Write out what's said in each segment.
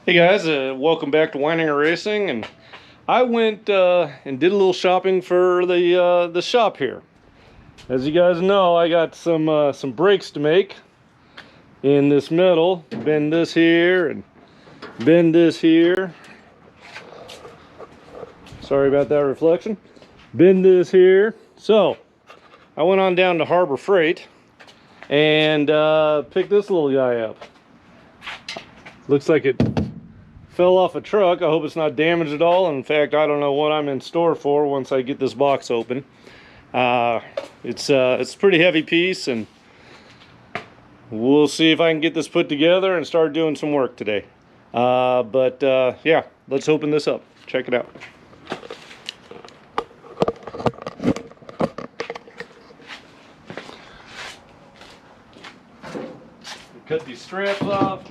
Hey guys, welcome back to Weininger Racing, and I went and did a little shopping for the shop here. As you guys know, I got some brakes to make in this metal. Bend this here and bend this here. Sorry about that reflection. Bend this here. So I went on down to Harbor Freight and picked this little guy up. Looks like it fell off a truck. I hope it's not damaged at all. In fact, I don't know what I'm in store for once I get this box open. It's a pretty heavy piece, and we'll see if I can get this put together and start doing some work today. Yeah, let's open this up. Check it out. Cut these straps off.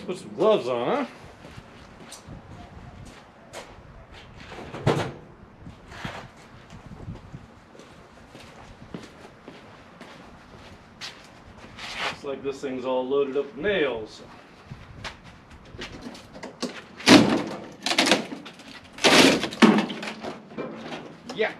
Put some gloves on, huh? Looks like this thing's all loaded up with nails. Yeah.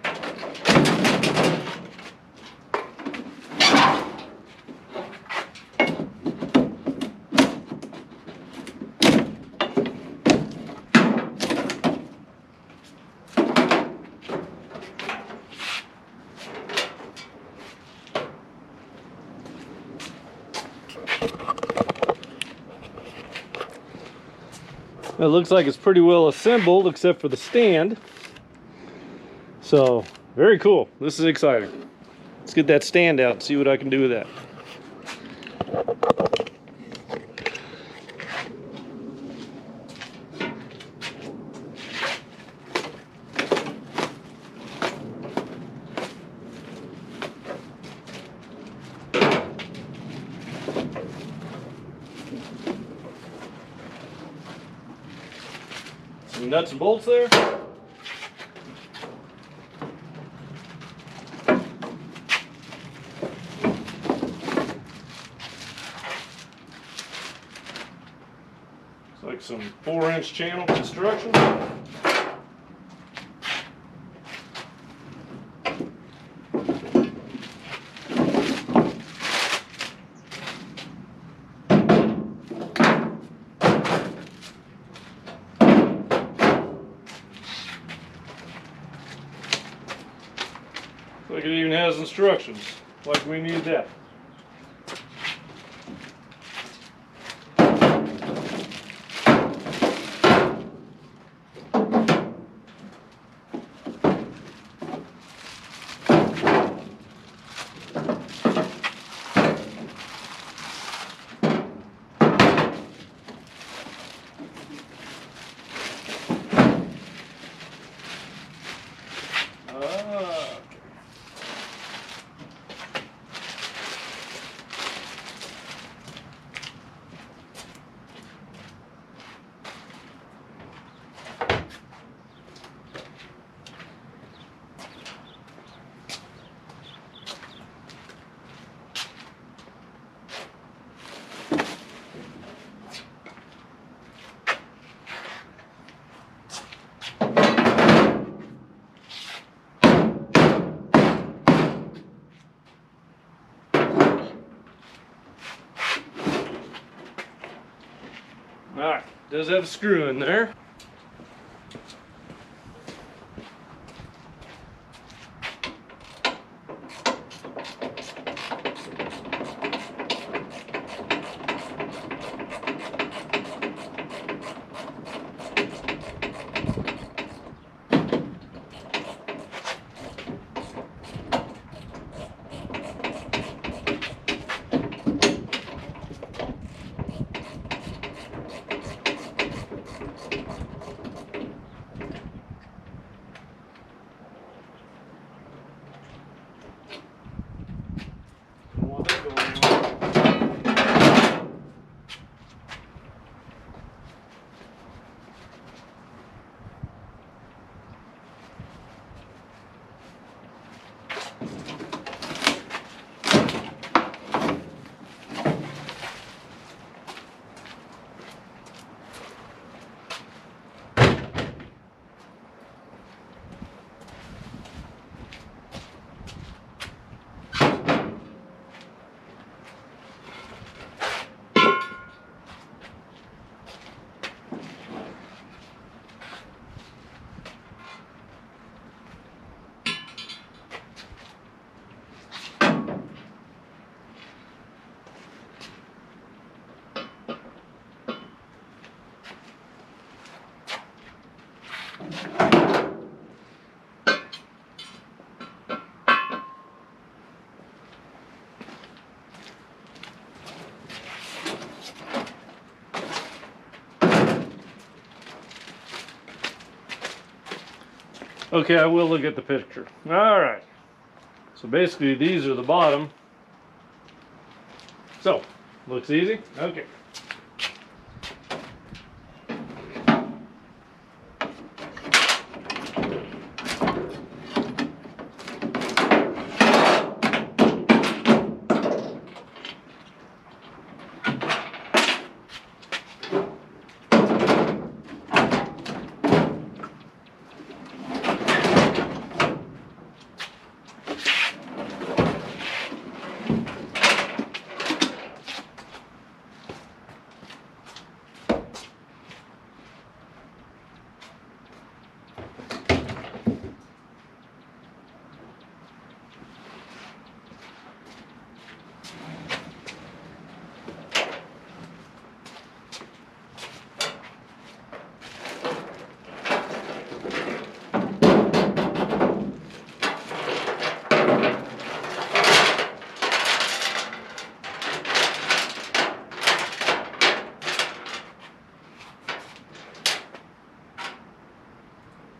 It looks like it's pretty well assembled except for the stand. So, very cool. This is exciting. Let's get that stand out and see what I can do with that. Some nuts and bolts there. Looks like some 4-inch channel construction. Like it even has instructions, like we need that. Alright, does have a screw in there. Okay, I will look at the picture. All right. So basically, these are the bottom. So, looks easy? Okay.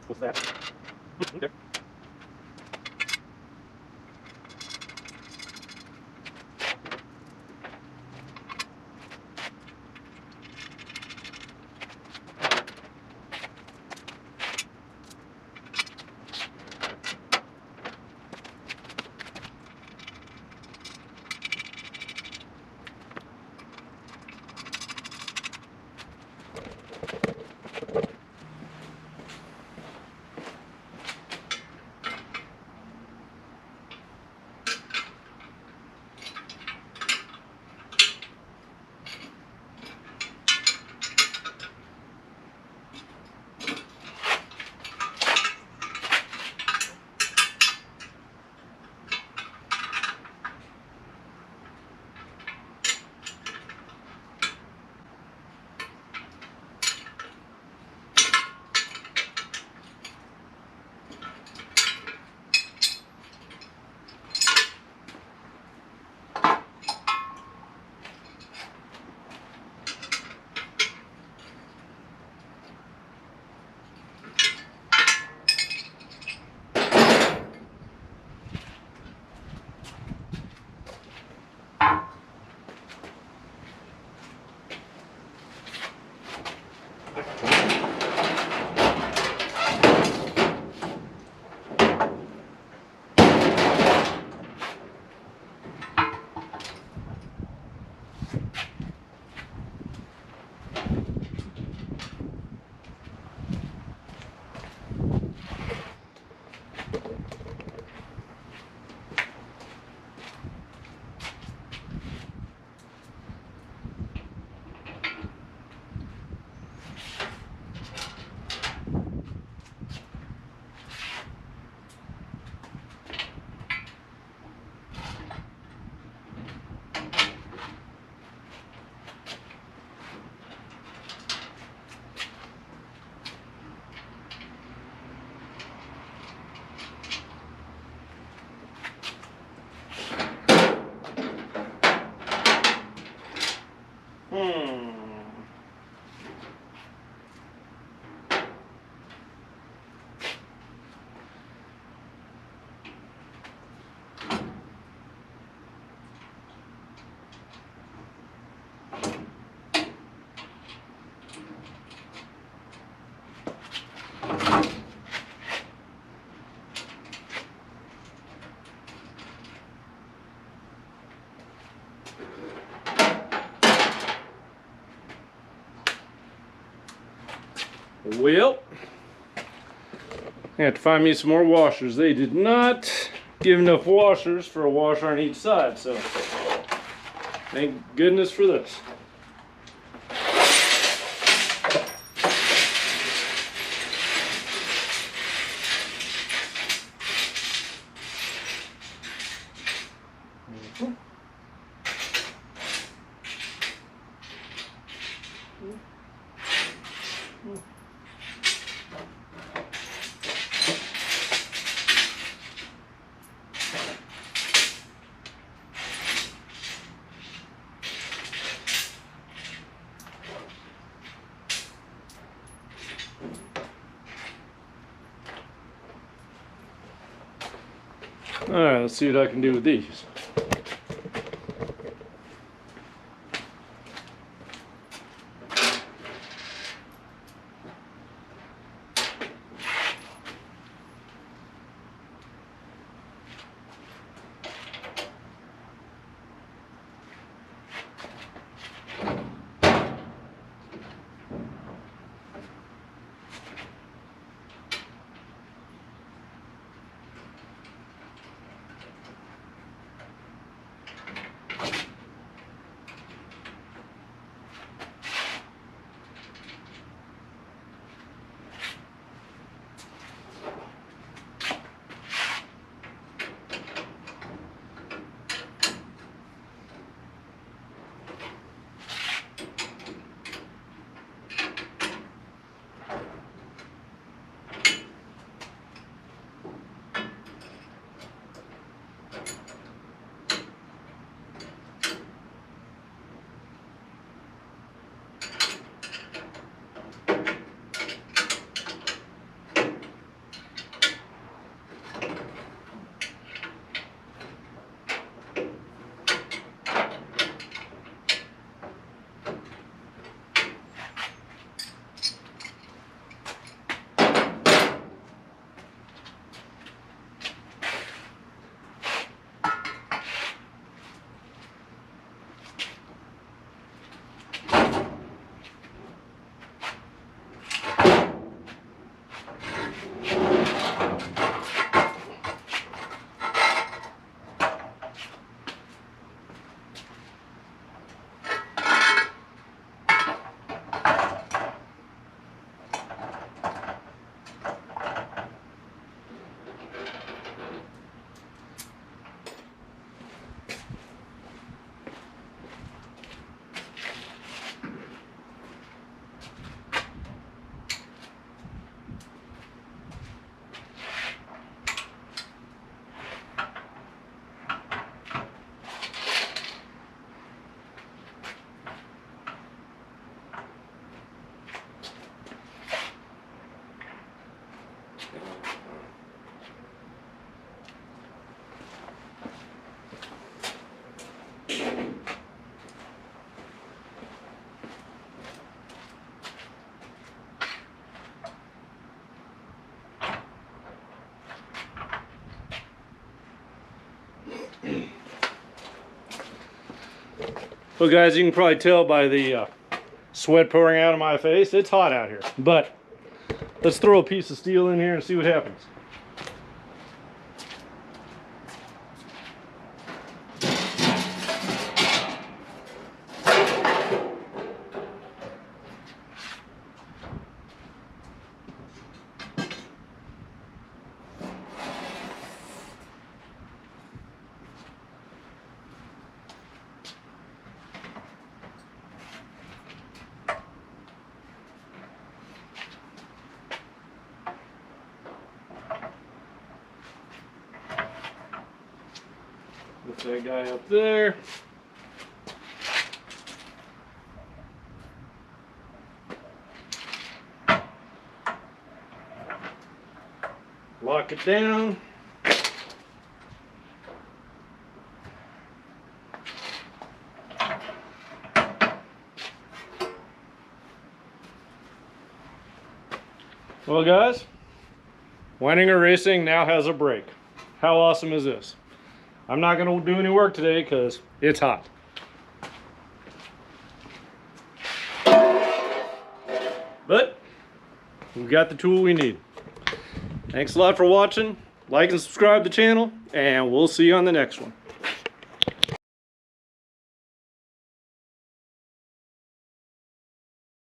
What's that? Okay. Well, I have to find me some more washers. They did not give enough washers for a washer on each side, so thank goodness for this. Alright, let's see what I can do with these. Well guys, you can probably tell by the sweat pouring out of my face, it's hot out here. But let's throw a piece of steel in here and see what happens. With that guy up there. Lock it down. Well guys, Weininger Racing now has a brake. How awesome is this? I'm not going to do any work today because it's hot. But we've got the tool we need. Thanks a lot for watching. Like and subscribe to the channel, and we'll see you on the next one.